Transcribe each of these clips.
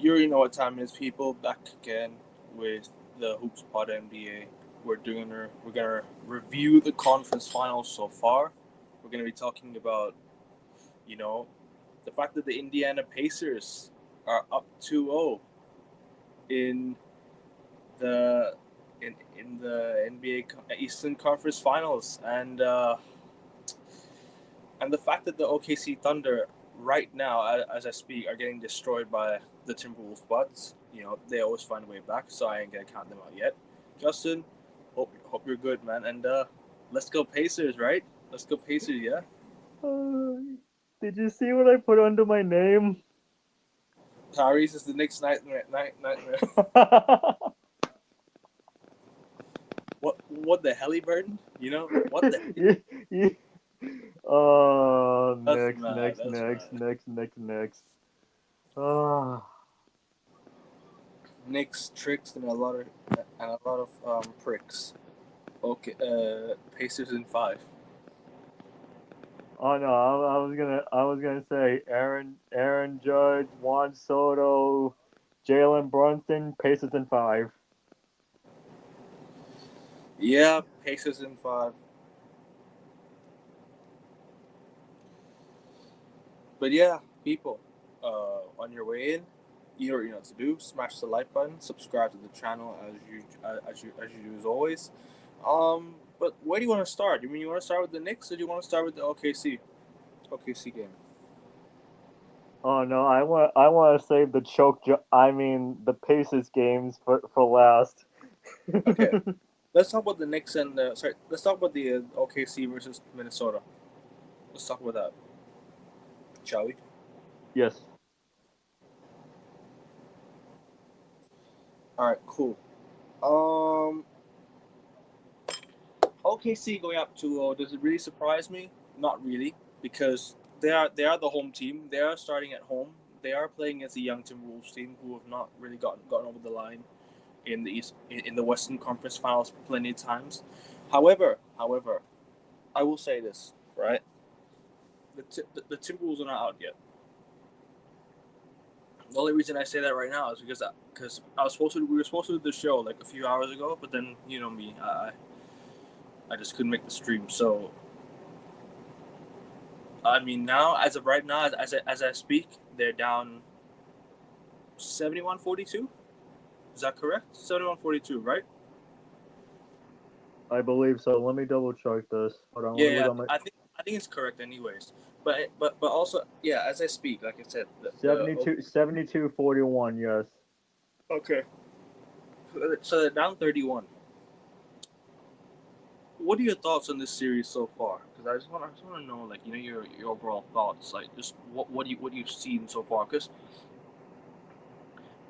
You already know what time it is, people. Back again with the Hoops Pod NBA. We're gonna review the conference finals so far. We're gonna be talking about, you know, the fact that the Indiana Pacers are up 2-0 in the in the NBA Eastern Conference Finals, and the fact that the OKC Thunder right now, as I speak, are getting destroyed by the Timberwolves. But they always find a way back, so I ain't gonna count them out yet. Justin, hope you're good, man, and let's go Pacers, right? Let's go Pacers, yeah. Uh, did you see what I put under my name? Tyrese is the Knicks nightmare. What the hell, Burton? What the? you, you, oh, That's next, mad. next, That's next, mad. next, next, next. Ah, Knicks tricks and a lot of pricks. Okay, Pacers in 5. oh no, I was gonna say Aaron Judge, Juan Soto, Jalen Brunson, Pacers in 5. Yeah, Pacers in 5. But yeah, people, on your way in, you already know what to do. Smash the like button, subscribe to the channel as you do as always. But where do you want to start? You want to start with the Knicks, or do you want to start with the OKC game? Oh no, I want to save the I mean the Pacers games for last. Okay, let's talk about the Knicks and let's talk about the OKC versus Minnesota. Let's talk about that, shall we? Yes. All right, cool. Um, OKC going up 2-0. Does it really surprise me? Not really, because they are the home team. They are starting at home. They are playing against a young Timberwolves team who have not really gotten over the line in the in the Western Conference Finals plenty of times. However, I will say this, right? The Timberwolves are not out yet. The only reason I say that right now is because we were supposed to do the show like a few hours ago, but then you know me, I just couldn't make the stream. So I mean, now as of right now, as I speak, they're down 71-42. Is that correct? 71-42, right? I believe so. Let me double check this. Hold on, let Yeah, me look yeah. at my I think it's correct, anyways. But also, yeah. As I speak, like I said, the 72-41, yes. okay. So they're down 31. What are your thoughts on this series so far? Because I just want to know, like, your overall thoughts, like, just what you've seen so far. Because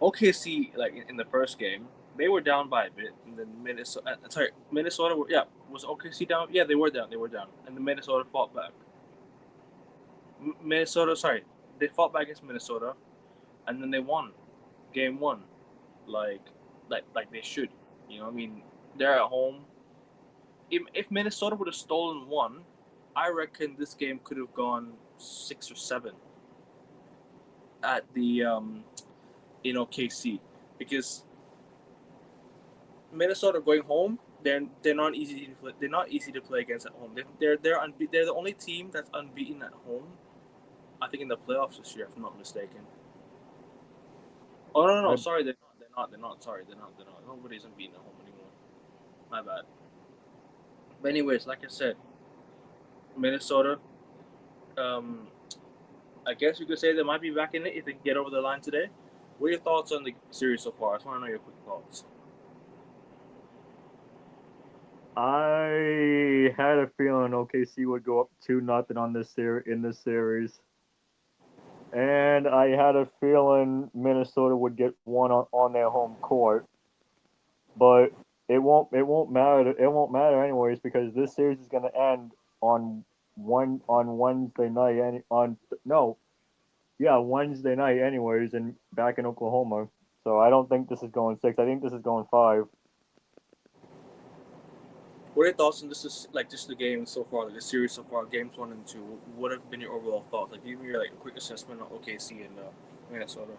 OKC, like in the first game, they were down by a bit, and then Minnesota. Was OKC down? Yeah, they were down. They were down, and the Minnesota fought back. Minnesota, sorry, they fought back against Minnesota, and then they won game one, like like they should. I mean, they're at home. If Minnesota would have stolen one, I reckon this game could have gone 6 or 7 at the in OKC, because Minnesota going home, they're not easy to play. They're not easy to play against at home. They're the only team that's unbeaten at home. I think in the playoffs this year, if I'm not mistaken. Oh no, I sorry, they're not. Sorry, they're not. Nobody's unbeaten at home anymore. My bad. But anyways, like I said, Minnesota. Um, I guess you could say they might be back in it if they can get over the line today. What are your thoughts on the series so far? I just want to know your quick thoughts. I had a feeling OKC would go up 2-0 on in this series. And I had a feeling Minnesota would get one on their home court. But it won't matter. It won't matter anyways because this series is going to end on Wednesday night and on no yeah Wednesday night anyways and back in Oklahoma. So I don't think this is going 6. I think this is going 5. What are your thoughts on this? Is like just the game so far, like the series so far, games 1 and 2. What have been your overall thoughts? Like, give me your quick assessment on OKC and Minnesota.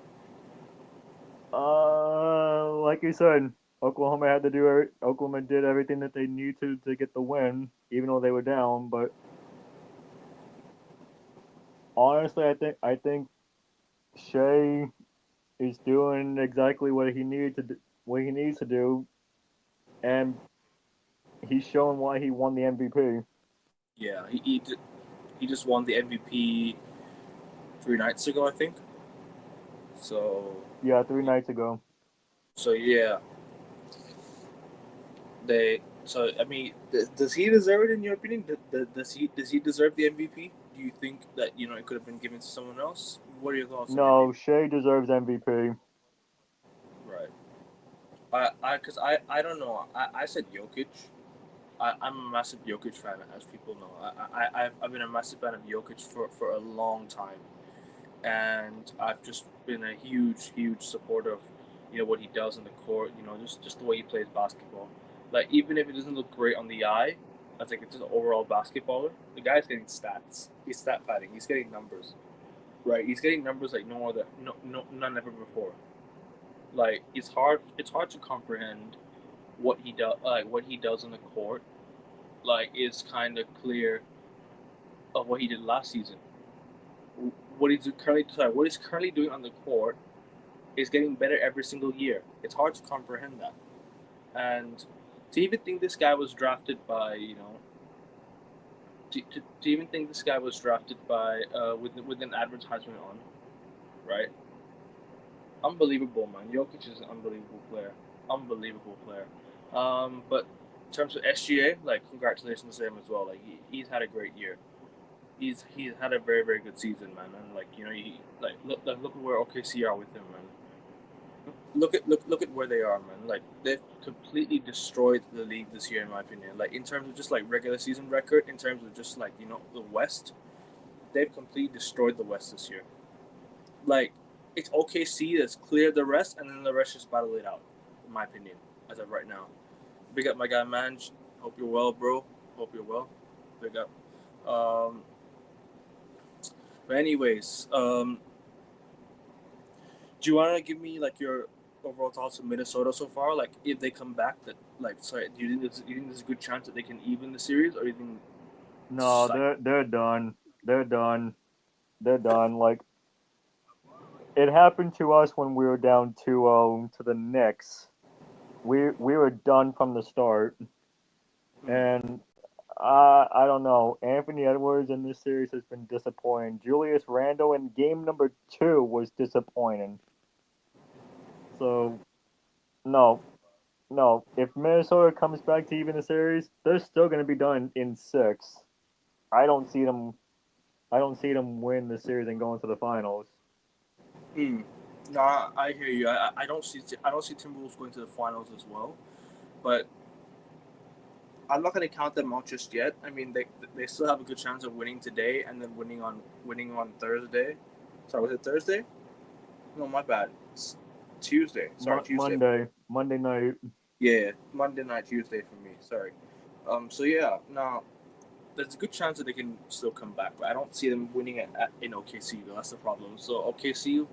Like you said, Oklahoma had to do. Oklahoma did everything that they need to get the win, even though they were down. But honestly, I think Shea is doing exactly what he needs to do, and he's showing why he won the MVP. Yeah, he just won the MVP 3 nights ago, I think. So Yeah, 3 nights ago. yeah, they. So I mean, does he deserve it in your opinion? Does he deserve the MVP? Do you think that it could have been given to someone else? What are your thoughts on him? No, Shea deserves MVP. Right. I don't know. I said Jokic. I'm a massive Jokic fan, as people know. I've been a massive fan of Jokic for a long time, and I've just been a huge supporter of what he does in the court. Just the way he plays basketball. Like even if it doesn't look great on the eye, I think it's just an overall basketballer. The guy's getting stats. He's stat padding. He's getting numbers. Right. He's getting numbers like none ever before. Like it's hard to comprehend what he does, like what he does on the court. Like is kind of clear of what he did last season. What he's currently doing on the court is getting better every single year. It's hard to comprehend that. And to even think this guy was drafted by, to even think this guy was drafted by with an advertisement on, right? Unbelievable, man. Jokic is an unbelievable player. Unbelievable player. But in terms of SGA, like congratulations to him as well. Like he's had a great year. He's had a very good season, man. And like look at where OKC are with him, man. Look at where they are, man. Like they've completely destroyed the league this year, in my opinion. Like in terms of just like regular season record, in terms of just like the West, they've completely destroyed the West this year. Like it's OKC that's cleared the rest, and then the rest just battle it out, in my opinion, as of right now. Big up my guy Manj. Hope you're well, bro. Hope you're well. Big up. Um, but anyways, do you want to give me like your overall thoughts of Minnesota so far? Like if they come back, sorry, do you think there's a good chance that they can even the series, or do you think it's No, just like they're done. They're done. They're done. Like it happened to us when we were down 2-0 to the Knicks. We were done from the start, and I don't know. Anthony Edwards in this series has been disappointing. Julius Randle in game number 2 was disappointing. So no, no. If Minnesota comes back to even the series, they're still going to be done in 6. I don't see them. I don't see them win the series and going to the finals. Hmm. No, I hear you. I don't see Timberwolves going to the finals as well, but I'm not going to count them out just yet. I mean, they still have a good chance of winning today and then winning on Thursday. Sorry, was it Thursday? No, my bad. It's Tuesday. Sorry, Tuesday. Monday night. Yeah, Monday night, Tuesday for me. Sorry. So yeah, now there's a good chance that they can still come back, but I don't see them winning in OKC though. That's the problem. So OKC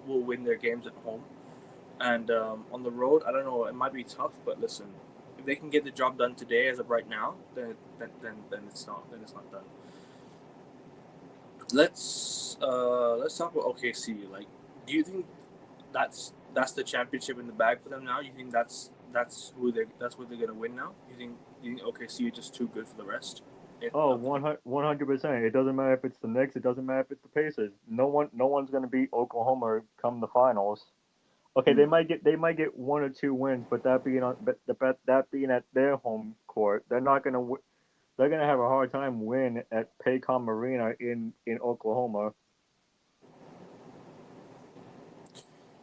will win their games at home, and on the road, I don't know. It might be tough, but listen, if they can get the job done today, as of right now, then it's not done. Let's talk about OKC. Like, do you think that's the championship in the bag for them now? You think that's what they're gonna win now? You think OKC are just too good for the rest? Oh, Of the people? 100%. It doesn't matter if it's the Knicks. It doesn't matter if it's the Pacers. No one's gonna beat Oklahoma come the finals. Okay, Hmm. they might get 1 or 2 wins, but that being at their home court, they're gonna have a hard time win at Paycom Arena in Oklahoma.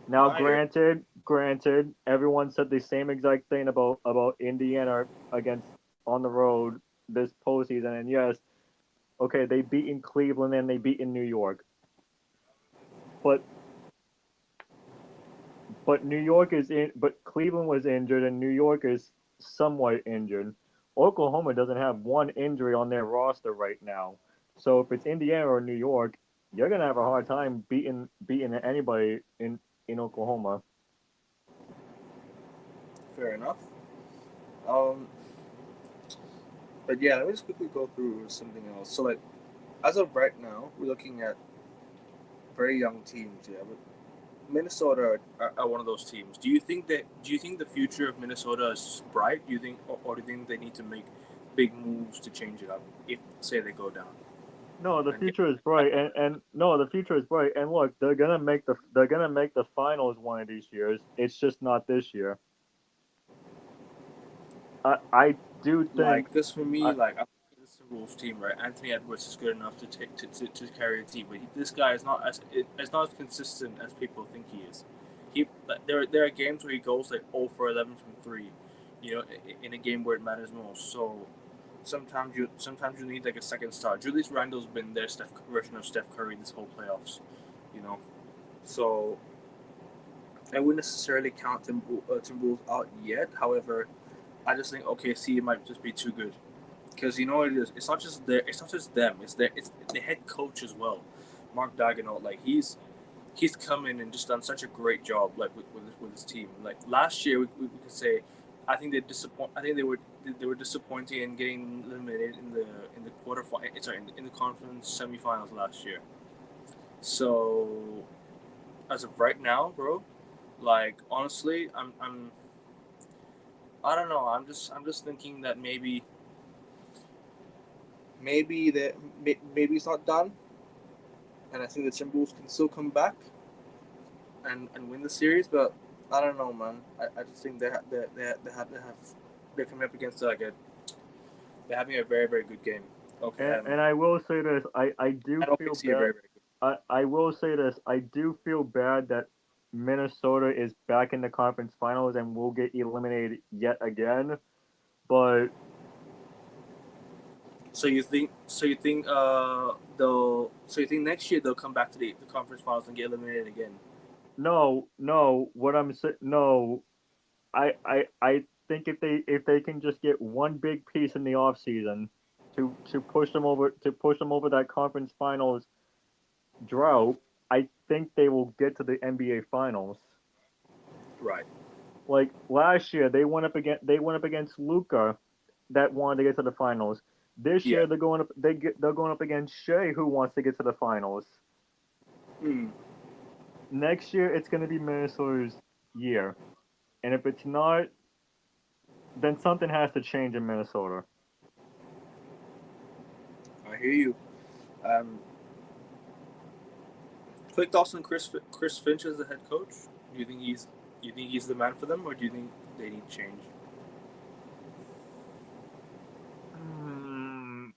No, Now, I hear. granted, everyone said the same exact thing about Indiana against on the road this postseason, and yes, okay, they beat in Cleveland and they beat in New York, but New York is in, but Cleveland was injured and New York is somewhat injured. Oklahoma doesn't have one injury on their roster right now, so if it's Indiana or New York, you're gonna have a hard time beating anybody in Oklahoma. Fair enough. Um, but yeah, let me just quickly go through something else. So like, as of right now, we're looking at very young teams. Yeah, but Minnesota are one of those teams. Do you think the future of Minnesota is bright? Do you think, or do you think they need to make big moves to change it up if say they go down No, the and get? future is bright, and no, the future is bright. And look, they're gonna make the finals one of these years. It's just not this year. I do think Like this for me, I, like I'm looking at the Timberwolves team, right? Anthony Edwards is good enough to take to carry a team, but this guy is not as consistent as people think he is. He there are games where he goes like 0 for 11 from three, you know, in a game where it matters most. So sometimes you need like a second star. Julius Randle's been their version of Steph Curry this whole playoffs, you know. So I wouldn't necessarily count Timberwolves out yet. However, I just think OKC might just be too good because you know what it is. It's not just them. It's the head coach as well, Mark Daigneault. Like he's come in and just done such a great job. Like with his team. Like last year, we could say, I think they disappoint. I think they were disappointing in getting eliminated in the quarterfinal. Sorry, in the conference semifinals last year. So as of right now, bro, like honestly, I don't know. I'm just thinking that maybe that maybe it's not done, and I think the Timberwolves can still come back and win the series. But I don't know, man. I just think they're coming up against like a they're having a very very good game. Okay, and I will say this. I do and feel OKC are bad. very very good. I will say this. I do feel bad that Minnesota is back in the conference finals and will get eliminated yet again. But So you think next year they'll come back to the conference finals and get eliminated again? no, no. What I'm saying, no. I think if they can just get one big piece in the off season to push them over that conference finals drought, I think they will get to the NBA finals. Right. Like last year, they went up against Luca, that wanted to get to the finals. This Yeah. year they're going up against Shea, who wants to get to the finals. Hmm. Next year it's going to be Minnesota's year, and if it's not, then something has to change in Minnesota. I hear you. Um, Quick thoughts on Chris Finch as the head coach. Do you think he's the man for them, or do you think they need change? Hmm,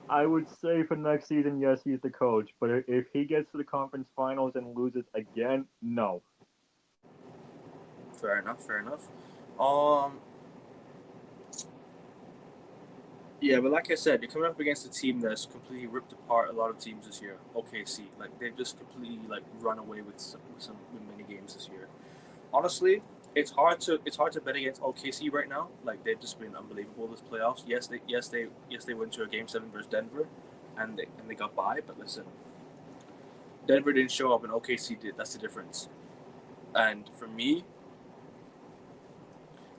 I would say for next season, yes, he's the coach. But if he gets to the conference finals and loses again, no. Fair enough. Fair enough. Um. Yeah, but like I said, you're coming up against a team that's completely ripped apart a lot of teams this year. OKC, like they've just completely like run away with with many games this year. Honestly, it's hard to bet against OKC right now. Like they've just been unbelievable this playoffs. Yes they went to a game 7 versus Denver, and they got by. But listen, Denver didn't show up and OKC did. That's the difference. And for me,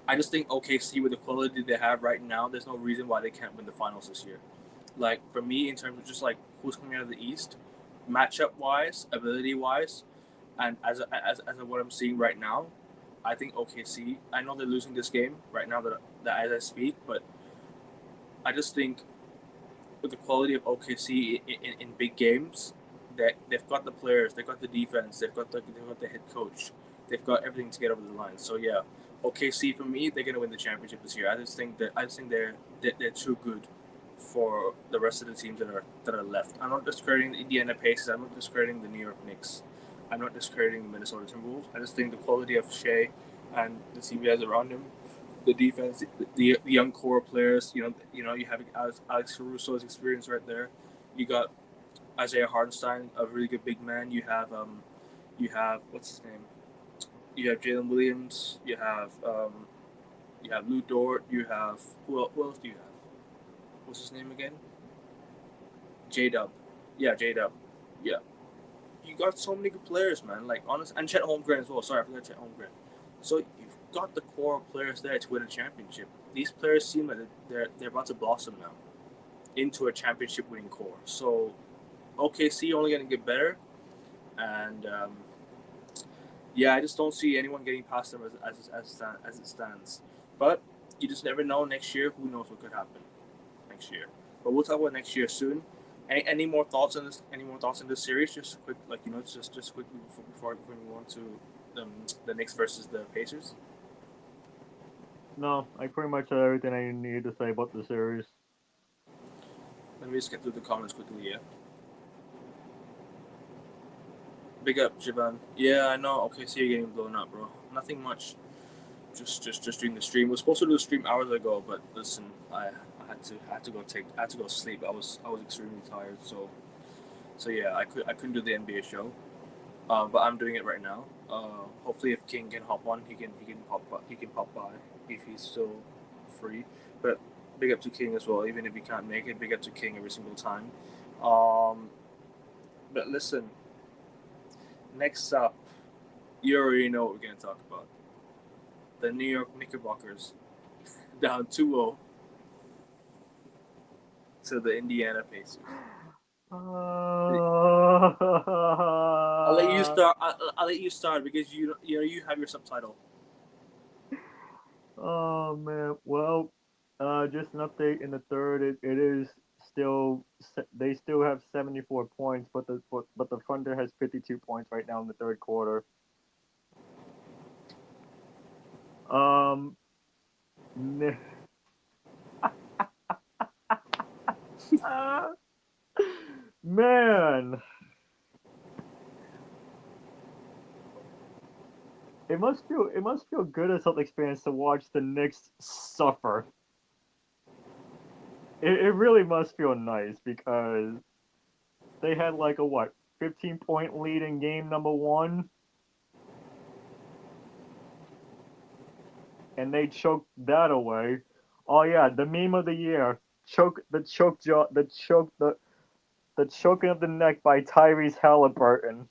I just think OKC with the quality they have right now, there's no reason why they can't win the finals this year. Like for me, in terms of just like who's coming out of the East, matchup wise, ability wise, and as of what I'm seeing right now, I think OKC. I know they're losing this game right now that as I speak, but I just think with the quality of OKC in big games, that they've got the players, they've got the defense, they've got the head coach, they've got everything to get over the line. So yeah, OKC for me, they're gonna win the championship this year. I just think they're too good for the rest of the teams that are left. I'm not discrediting the Indiana Pacers. I'm not discrediting the New York Knicks. I'm not discrediting the Minnesota Timberwolves. I just think the quality of Shea and the team he has around him, the defense, the young core players. You have Alex Caruso's experience right there. You got Isaiah Hartenstein, a really good big man. You have what's his name? You have Jalen Williams. You have Lou Dort. You have who else do you have? What's his name again? J Dub. Yeah, J Dub. Yeah. You got so many good players, man. Like honest, and Chet Holmgren as well. Sorry, I forgot Chet Holmgren. So you've got the core players there to win a championship. These players seem like they're about to blossom now into a championship winning core. So OKC only going to get better, and yeah, I just don't see anyone getting past them as it stands. But you just never know. Next year, who knows what could happen next year? But we'll talk about next year soon. Any more thoughts on this? Any more thoughts on this series? Just quick, just quickly before we move on to the Knicks versus the Pacers. No, I pretty much said everything I needed to say about the series. Let me just get through the comments quickly. Yeah. Big up, Javan. Yeah, I know. Okay, so you're getting blown up, bro. Nothing much. Just doing the stream. We were supposed to do the stream hours ago, but listen, I had to go sleep. I was extremely tired, so yeah, I couldn't do the NBA show. But I'm doing it right now. Hopefully, if King can hop on, he can pop by if he's still free. But big up to King as well. Even if he can't make it, big up to King every single time. But listen, next up, you already know what we're gonna talk about. The New York Knickerbockers down 2-0 to the Indiana Pacers. I'll let you start. I'll let you start because you have your subtitle. Oh man. Well, just an update in the third. It is still they still have 74 points, but the Thunder has 52 points right now in the third quarter. Um, man, it must feel good as Celtics fans to watch the Knicks suffer. It really must feel nice because they had like a what 15-point lead in game number one, and they choked that away. Oh yeah, the meme of the year: the choking of the neck by Tyrese Halliburton.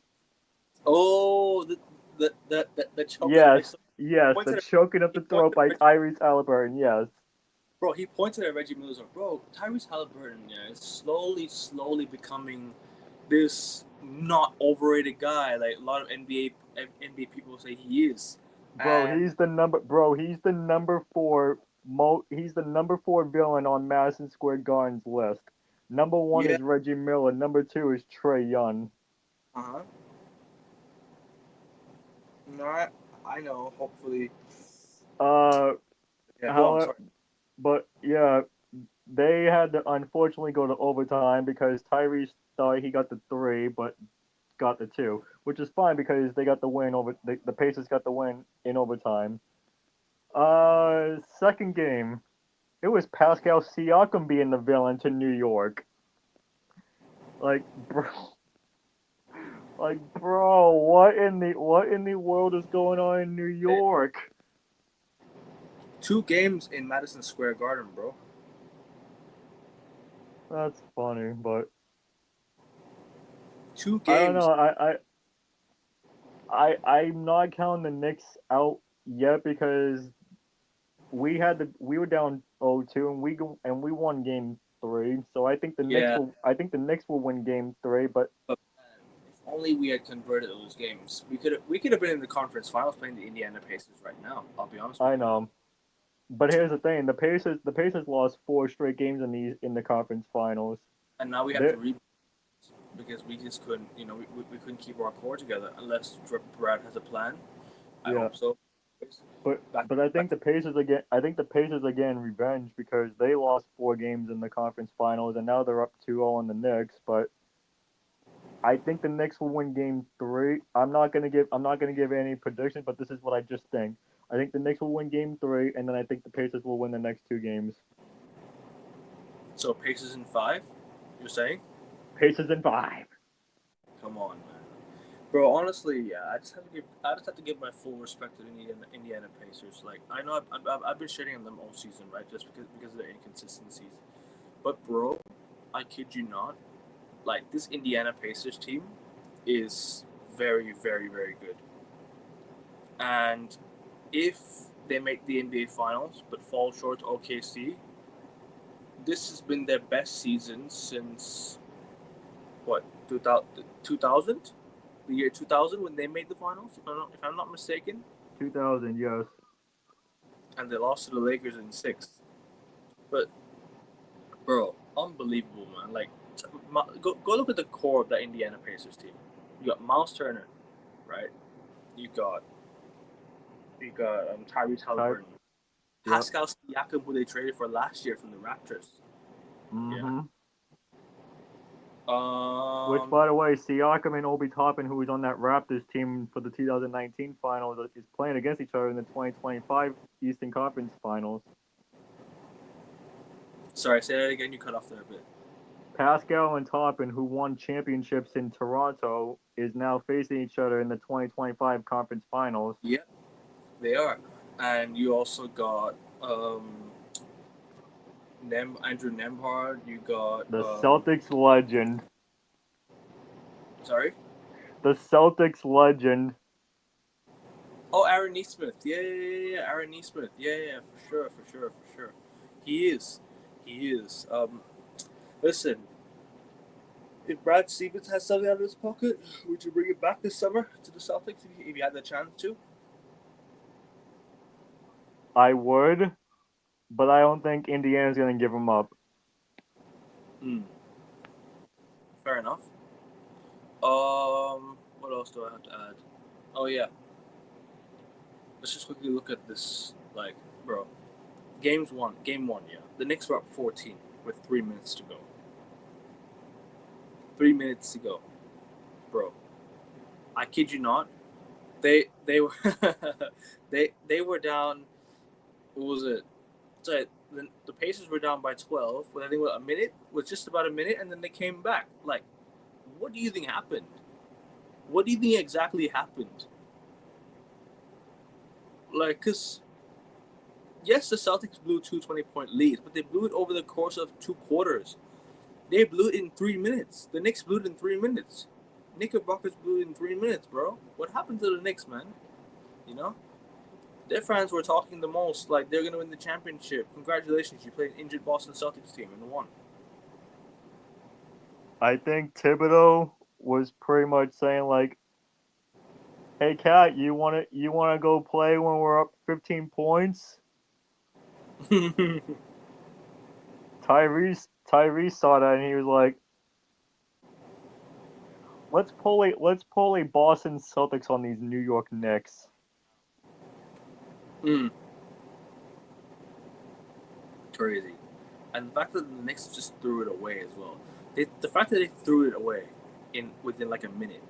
Oh, the choke at Yes, Reggie. yes, the choking of He the throat pointed at by Reggie. Tyrese Halliburton. Yes, Bro, he pointed at Reggie Miller's like, bro, Tyrese Halliburton, yeah, is slowly becoming this not overrated guy. Like a lot of NBA people say he is. bro, And he's the number four. He's the number four villain on Madison Square Garden's list. Number one yeah, is Reggie Miller. Number two is Trey Young. uh-huh. No, I know. Hopefully, Uh, yeah. Go on. how, Sorry. but yeah, they had to unfortunately go to overtime because Tyrese thought he got the three, but got the two, which is fine because they got the win over the Pacers got the win in overtime. Second game, it was Pascal Siakam being the villain to New York. Like, bro, bro, what in the world is going on in New York? 2 games in Madison Square Garden, bro. That's funny, but Two I don't games. know. I'm not counting the Knicks out yet because we were down 0-2 and we won game 3. So Yeah, I think the Knicks will win game 3, but but if only we had converted those games, we could have been in the conference finals playing the Indiana Pacers right now. I'll be honest with I you. know. But here's the thing: the Pacers lost 4 straight games in the conference finals. And now we have They to reboot because we just couldn't, we couldn't keep our core together unless Brad has a plan. I yeah, hope so. Back, but I back. think the Pacers again. I think the Pacers again revenge because they lost 4 games in the conference finals and now they're up 2-0 on the Knicks. But I think the Knicks will win game 3. I'm not gonna give any prediction, but this is what I just think. I think the Knicks will win game 3, and then I think the Pacers will win the next 2 games. So Pacers in 5. You're saying? Pacers in 5. Come on, man. Bro, honestly, yeah, I just have to give my full respect to the Indiana Pacers. Like, I know I've been shitting on them all season, right? Just because of their inconsistencies. But bro, I kid you not, like this Indiana Pacers team is very, very, very good. And if they make the NBA Finals but fall short to OKC, this has been their best season since what 2000, the year 2000 when they made the finals. If I'm not mistaken, 2000, yes. and they lost to the Lakers in six. But bro, unbelievable, man! Like, go look at the core of that Indiana Pacers team. You got Miles Turner, right? You got Tyrese Halliburton, Yep. Pascal Siakam, who they traded for last year from the Raptors. Mm-hmm. Yeah. Which, by the way, Siakam and Obi Toppin, who was on that Raptors team for the 2019 finals, is playing against each other in the 2025 Eastern Conference finals. Sorry, say that again. You cut off there a bit. Pascal and Toppin, who won championships in Toronto, is now facing each other in the 2025 conference finals. Yep, they are. And you also got Andrew Nembhard. You got The Celtics legend. Sorry. The Celtics legend. Oh, Aaron Nesmith. Yeah. Aaron Nesmith. Yeah, for sure. He is. Listen, if Brad Stevens has something out of his pocket, would you bring it back this summer to the Celtics if you had the chance to? I would, but I don't think Indiana's going to give him up. Fair enough. What else do I have to add? Oh yeah. Let's just quickly look at this. Like, bro, game one, yeah. The Knicks were up 14 with 3 minutes to go. 3 minutes to go, bro. I kid you not. They were they were down. What was it? So the Pacers were down by 12 with I think a minute, with just about a minute, and then they came back. Like, what do you think happened? What do you think exactly happened? Like, cause yes, the Celtics blew 2 20-point leads, but they blew it over the course of 2 quarters. They blew it in 3 minutes. The Knicks blew it in 3 minutes. Knickerbockers blew it in 3 minutes, bro. What happened to the Knicks, man? You know? Their fans were talking the most, like they're going to win the championship. Congratulations, you played an injured Boston Celtics team and won. I think Thibodeau was pretty much saying like, "Hey, Cat, you wanna go play when we're up 15 points?" Tyrese saw that and he was like, let's pull a Boston Celtics on these New York Knicks." Crazy. And the fact that the Knicks just threw it away as well. The fact that they threw it away within like a minute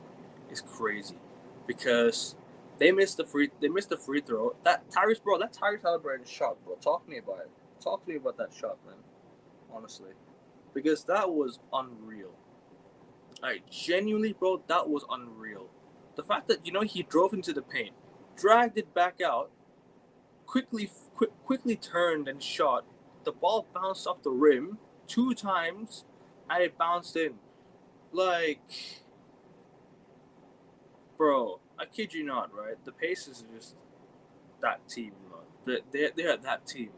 is crazy, because they missed the free throw. That Tyrese Halliburton shot, bro. Talk to me about it. Talk to me about that shot, man. Honestly, because that was unreal. Like, genuinely, bro, that was unreal. The fact that he drove into the paint, dragged it back out, quickly turned and shot. The ball bounced off the rim 2 times, and it bounced in. Like, bro, I kid you not, right? The Pacers are just that team, bro. They're that team.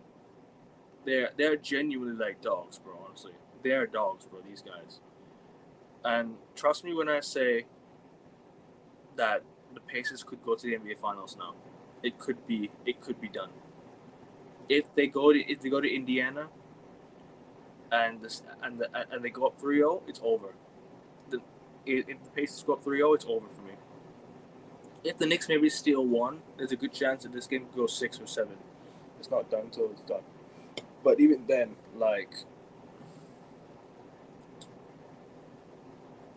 They're genuinely like dogs, bro. Honestly, they're dogs, bro. These guys. And trust me when I say that the Pacers could go to the NBA Finals now. It could be done. If they go to Indiana and they go up 3-0, it's over. If the Pacers go up 3-0, it's over for me. If the Knicks maybe steal 1, there's a good chance that this game could go 6 or 7. It's not done until it's done. But even then, like,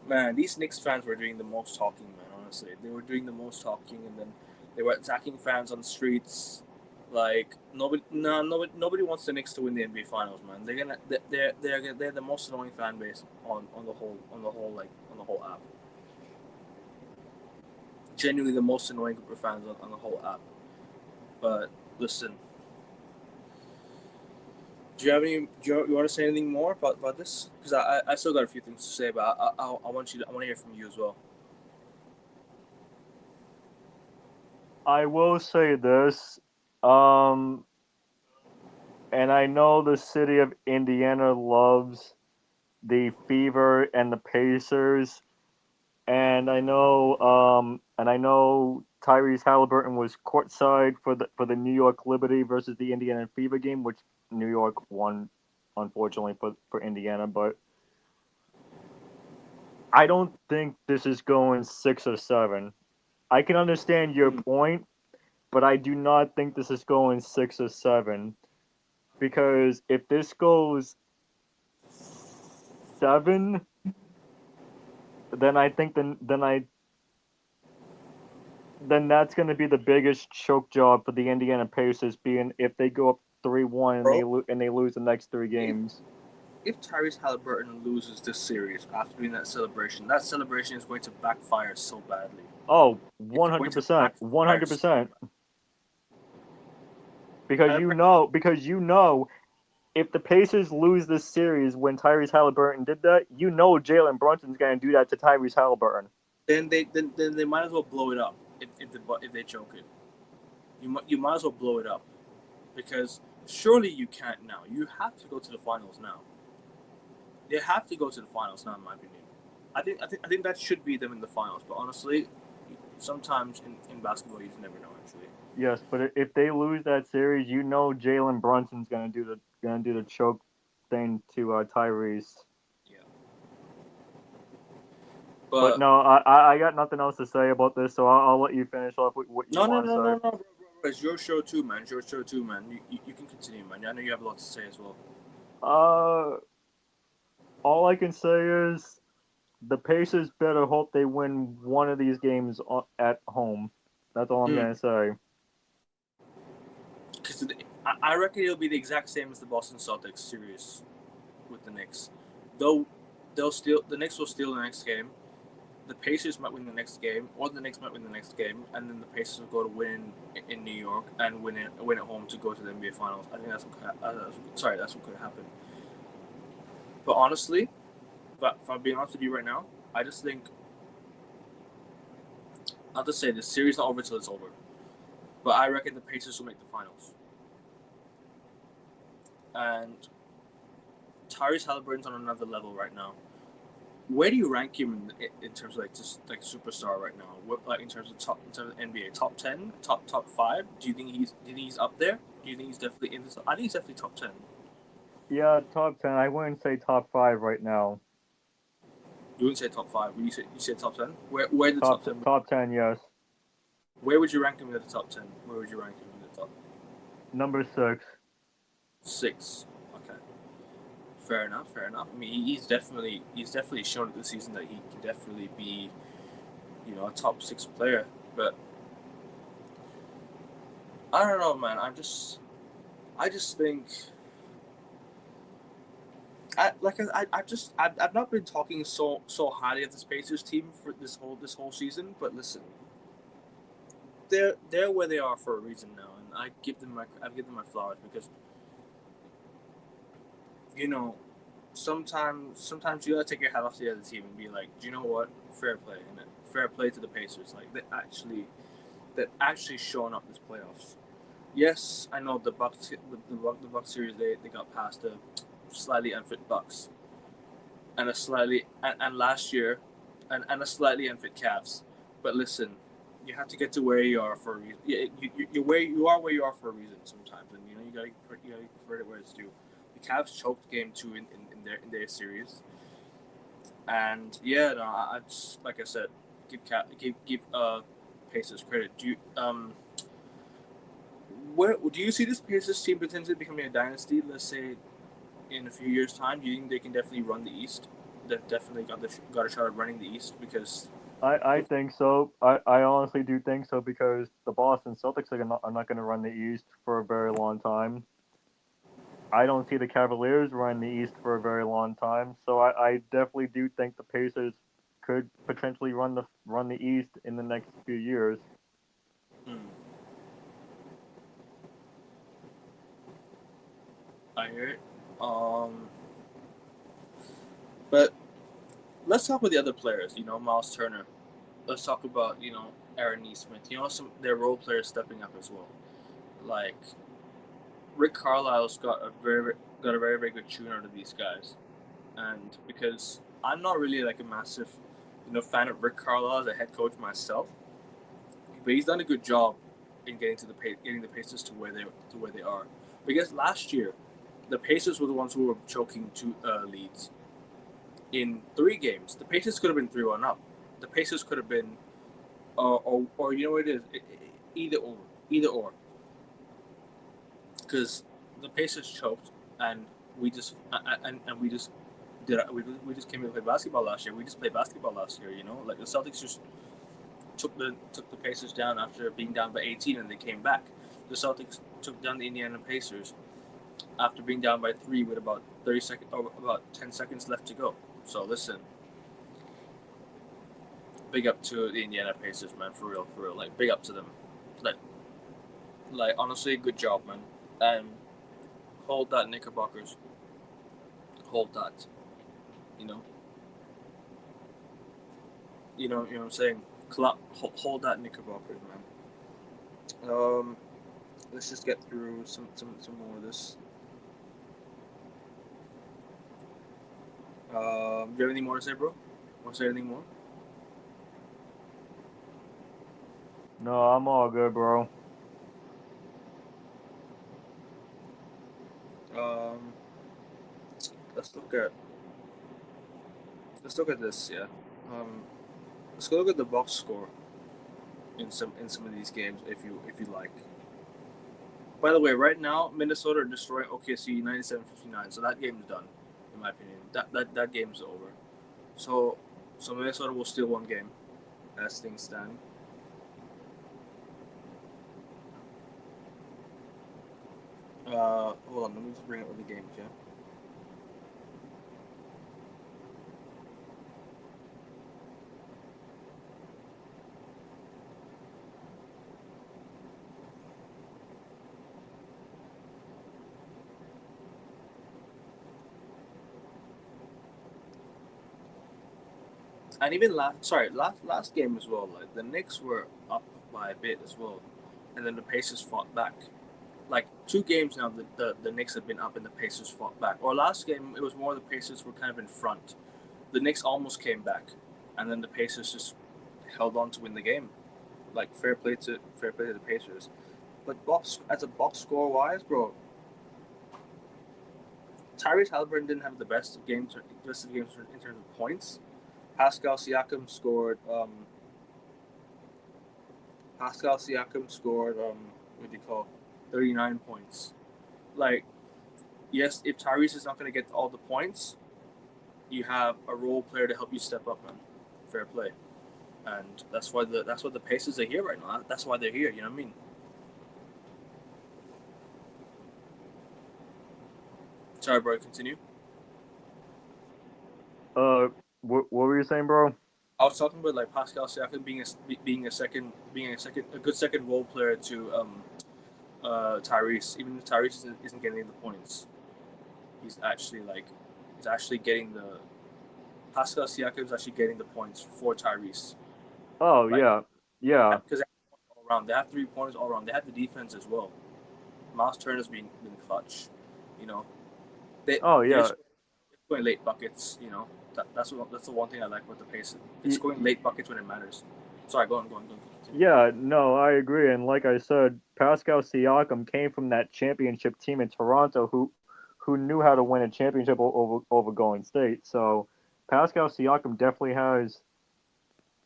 man, these Knicks fans were doing the most talking, man, honestly. They were doing the most talking, and then they were attacking fans on the streets. Like, nobody wants the Knicks to win the NBA Finals, man. They're the most annoying fan base on the whole app. Genuinely the most annoying group of fans on the whole app. But listen, do you want to say anything more about this? Because I still got a few things to say, but I want to hear from you as well. I will say this, um, and I know the city of Indiana loves the Fever and the Pacers, and I know Tyrese Halliburton was courtside for the New York Liberty versus the Indiana Fever game, which New York won, unfortunately for Indiana. But I don't think this is going 6 or 7. I can understand your Hmm. point, but I do not think this is going 6 or 7 because if this goes 7, then I think then that's going to be the biggest choke job for the Indiana Pacers, being if they go up 3-1 and Bro, they lose the next three if games. if Tyrese Halliburton loses this series after doing that celebration is going to backfire so badly. Oh, It's going to 100%, backfire so 100%. badly. Because I you know, if the Pacers lose this series when Tyrese Halliburton did that, you know Jalen Brunson's going to do that to Tyrese Halliburton. then they might as well blow it up if they choke it. You might as well blow it up because surely you can't now. You have to go to the finals now. They have to go to the finals now, in my opinion. I think that should be them in the finals. But honestly, sometimes in basketball you just never know. Actually, Yes, but if they lose that series, you know Jalen Brunson's gonna do the choke thing to Tyrese. yeah. But But no, I got nothing else to say about this, so I'll let you finish off with what you no, no, want to no, no, say. no, bro. It's your show too, man. It's your show too, man. You can continue, man. I know you have a lot to say as well. Uh, all I can say is the Pacers better hope they win one of these games at home. That's all I'm Hmm. gonna say. Because I reckon it'll be the exact same as the Boston Celtics series with the Knicks. Though the Knicks will steal the next game. The Pacers might win the next game, or the Knicks might win the next game, and then the Pacers will go to win in New York and win at home to go to the NBA Finals. I think that's what could happen. But honestly, if I'm being honest with you right now, I just think I'll just say this series not over till it's over. But I reckon the Pacers will make the finals. And Tyrese Halliburton's on another level right now. Where do you rank him in terms of like just like superstar right now? What like in terms of NBA top 10, top 5? Do you think he's up there? Do you think he's definitely in this? I think he's definitely top 10. Yeah, top 10. I wouldn't say top 5 right now. You wouldn't say top 5. You say top 10? Where the top 10? Top 10, yes. Where would you rank him in the top 10? Where would you rank him in the top Number 6. 6? Okay. Fair enough. Fair enough. I mean, he's definitely shown this season that he can definitely be, a top 6 player. But I don't know, man. I just think I've not been talking so highly of this Pacers team for this whole season. But listen, they're where they are for a reason now, and I give them my flowers because you know sometimes you gotta take your hat off to the other team and be like, do you know what? Fair play, and fair play to the Pacers. Like they're actually showing up this playoffs. Yes, I know the Bucks series they got past the slightly unfit Bucks and last year and a slightly unfit Cavs. But listen, you have to get to where you are for a reason. Where you are for a reason sometimes, and you gotta give credit where it's due. The Cavs choked game 2 in their series, and yeah, no, I just like I said, give Pacers credit. Where do you see this Pacers team potentially becoming a dynasty? Let's say in a few years' time. Do you think they can definitely run the East? They've definitely got a shot at running the East because I think so. I honestly do think so because the Boston Celtics are not going to run the East for a very long time. I don't see the Cavaliers running the East for a very long time. So I definitely do think the Pacers could potentially run the East in the next few years. hmm, I hear it. But let's talk with the other players. Miles Turner. let's talk about Aaron Neesmith. Some their role players stepping up as well. Like Rick Carlisle's got a very very good tune out of these guys, and because I'm not really like a massive fan of Rick Carlisle as a head coach myself, but he's done a good job in getting the Pacers to where they are. Because last year, the Pacers were the ones who were choking two leads in 3 games. The Pacers could have been 3-1 up. The Pacers could have been, or you know what it is, either or, because the Pacers choked and we just we just we just came here to play basketball last year. We just played basketball last year. Like the Celtics just took the Pacers down after being down by 18, and they came back. The Celtics took down the Indiana Pacers after being down by 3 with about 30 seconds or about 10 seconds left to go. So listen, big up to the Indiana Pacers, man, for real. Like big up to them. Like honestly, good job, man. And hold that, Knickerbockers. Hold that. You know what I'm saying. Hold that, Knickerbockers, man. Let's just get through some more of this. Do you have anything more to say, bro? Want to say anything more? No, I'm all good, bro. Let's look at this. Yeah. Let's go look at the box score in some of these games, if you like. By the way, right now Minnesota are destroying OKC 97-59, so that game's done, in my opinion. That game's over. So Minnesota will steal 1 game, as things stand. Hold on, let me just bring up the games, yeah. And even last game as well. Like the Knicks were up by a bit as well, and then the Pacers fought back. Like 2 games now, the Knicks have been up and the Pacers fought back. Or last game, it was more the Pacers were kind of in front. The Knicks almost came back, and then the Pacers just held on to win the game. Like fair play to the Pacers. But as a box score wise, bro, Tyrese Halliburton didn't have the best of games in terms of points. Pascal Siakam scored. What do you call? 39 points. Like, yes, if Tyrese is not going to get all the points, you have a role player to help you step up, man. Fair play, and that's why the Pacers are here right now. That's why they're here. You know what I mean? Sorry, bro. Continue. What were you saying, bro? I was talking about like Pascal Siakam being a good second role player to Tyrese. Even if Tyrese isn't getting the points, he's actually getting the Pascal Siakam is actually getting the points for Tyrese. Oh Like, yeah. Because all around they have 3 pointers all around. They have the defense as well. Miles Turner's been clutch. You know, they're scoring late buckets. That's the one thing I like about the Pacers. They're scoring late buckets when it matters. Sorry, go on. Yeah, no, I agree. And like I said, Pascal Siakam came from that championship team in Toronto who knew how to win a championship over Golden State. So Pascal Siakam definitely has,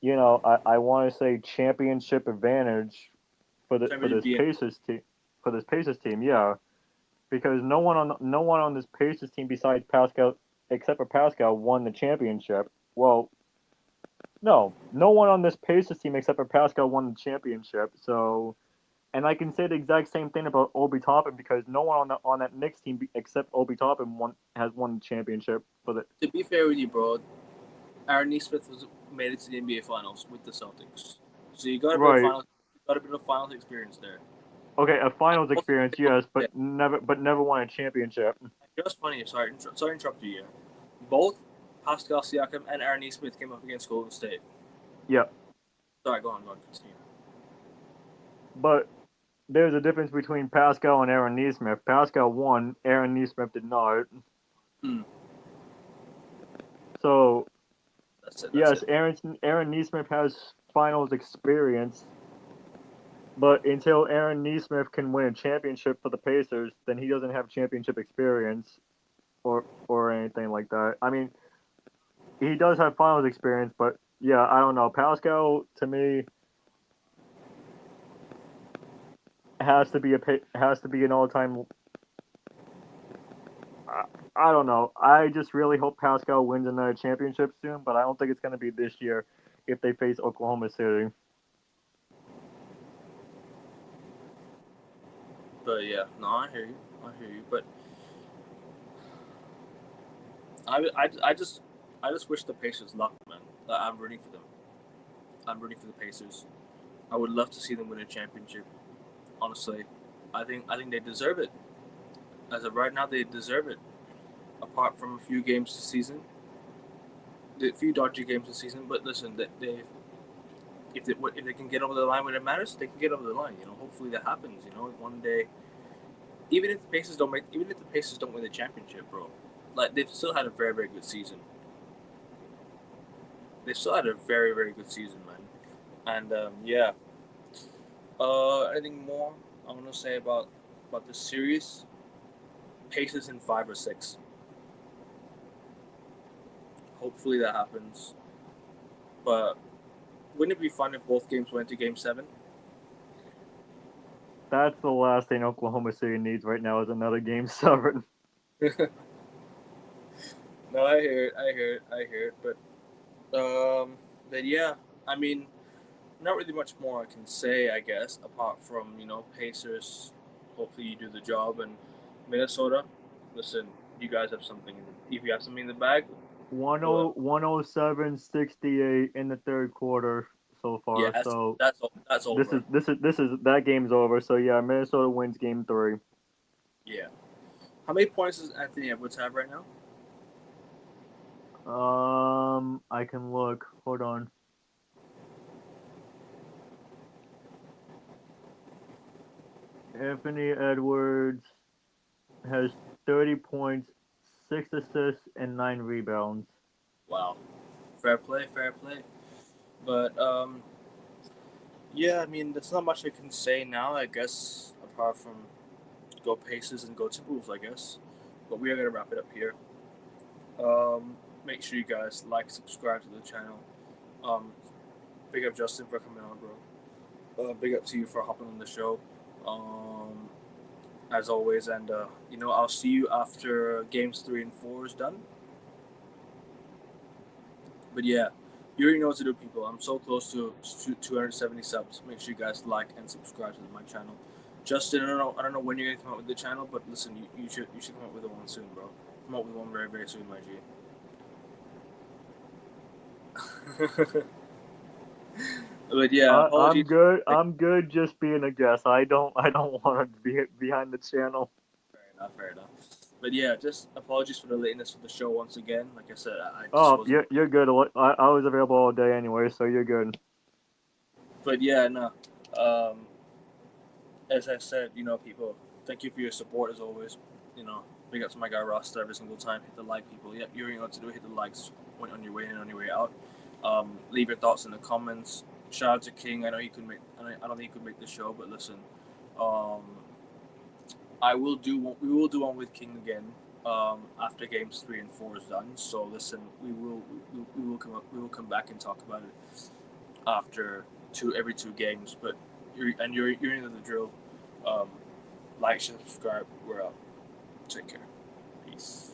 I want to say championship advantage for this Pacers team. For this Pacers team, yeah, because no one on this Pacers team besides Pascal, except for Pascal, won the championship. Well, no one on this Pacers team except for Pascal won the championship. So, and I can say the exact same thing about Obi Toppin because no one on that Knicks team except Obi Toppin has won the championship for the. To be fair with you, bro, Aaron Neesmith made it to the NBA Finals with the Celtics, so you got a bit of finals experience there. Okay, a finals experience, yes, but never won a championship. Just funny. Sorry to interrupt you here. Both Pascal Siakam and Aaron Neesmith came up against Golden State. Yeah. Sorry, go on, continue. But there's a difference between Pascal and Aaron Neesmith. Pascal won, Aaron Neesmith did not. Hmm. So That's it. That's yes, it. Aaron Neesmith has finals experience, but until Aaron Neesmith can win a championship for the Pacers, then he doesn't have championship experience or anything like that. I mean, he does have finals experience, but yeah, I don't know. Pascal to me has to be an all-time. I, I don't know. I just really hope Pascal wins another championship soon, but I don't think it's going to be this year if they face Oklahoma City. But yeah, no, I hear you. I hear you. But I just wish the Pacers luck, man. I'm rooting for them. I'm rooting for the Pacers. I would love to see them win a championship. Honestly, I think they deserve it. As of right now, they deserve it. Apart from a few games this season, a few dodgy games this season. But listen, they if they can get over the line when it matters, they can get over the line. Hopefully that happens. One day, even if the Pacers don't win the championship, bro, like they've still had a very very good season. They still had a very very good season, man. And yeah, anything more I want to say about this series? Pacers in 5 or 6. Hopefully that happens. But wouldn't it be fun if both games went to Game 7? That's the last thing Oklahoma City needs right now is another game 7. No, I hear it. I hear it. I hear it. But yeah, I mean, not really much more I can say, I guess, apart from Pacers. Hopefully you do the job, and Minnesota. Listen, you guys have something. If you have something in the bag, go ahead. 107-68 in the third quarter so Yeah, far. that's So that's that's over. this is that game's over. So yeah, Minnesota wins game 3. Yeah. How many points does Anthony Edwards have right now? I can look. Hold on. Anthony Edwards has 30 points, 6 assists, and 9 rebounds. Wow. Fair play, fair play. But yeah, I mean, there's not much I can say now, I guess, apart from go Pacers and go Timberwolves, I guess. But we are gonna wrap it up here. Make sure you guys like, subscribe to the channel. Um, big up Justin for coming on, bro. Big up to you for hopping on the show. Um, as always, and I'll see you after games 3 and 4 is done. But yeah, you already know what to do, people. I'm so close to 270 subs. Make sure you guys like and subscribe to my channel. Justin, I don't know when you're gonna come out with the channel, but listen, you should come up with one soon, bro. Come out with one very very soon, my G. But yeah, I'm apologies. good. I'm good just being a guest. I don't want to be behind the channel. Fair enough, fair enough. But yeah, just apologies for the lateness of the show once again. Like I said, I just Oh, wasn't. you're good. I was available all day anyway, so you're good. But yeah, no. Um, as I said, people, thank you for your support as always. Big up to my guy Rasta every single time. Hit the like, people. Yep, you already know what to do. Hit the likes on your way in, on your way out. Leave your thoughts in the comments. Shout out to King. I know he could make. I don't think he could make the show, but listen, um, I will do. We will do one with King again. After games 3 and 4 is done. So listen, we will come up. We will come back and talk about it after every 2 games. But you're into the drill. Um, like, share, subscribe. We're out. Take care. Peace.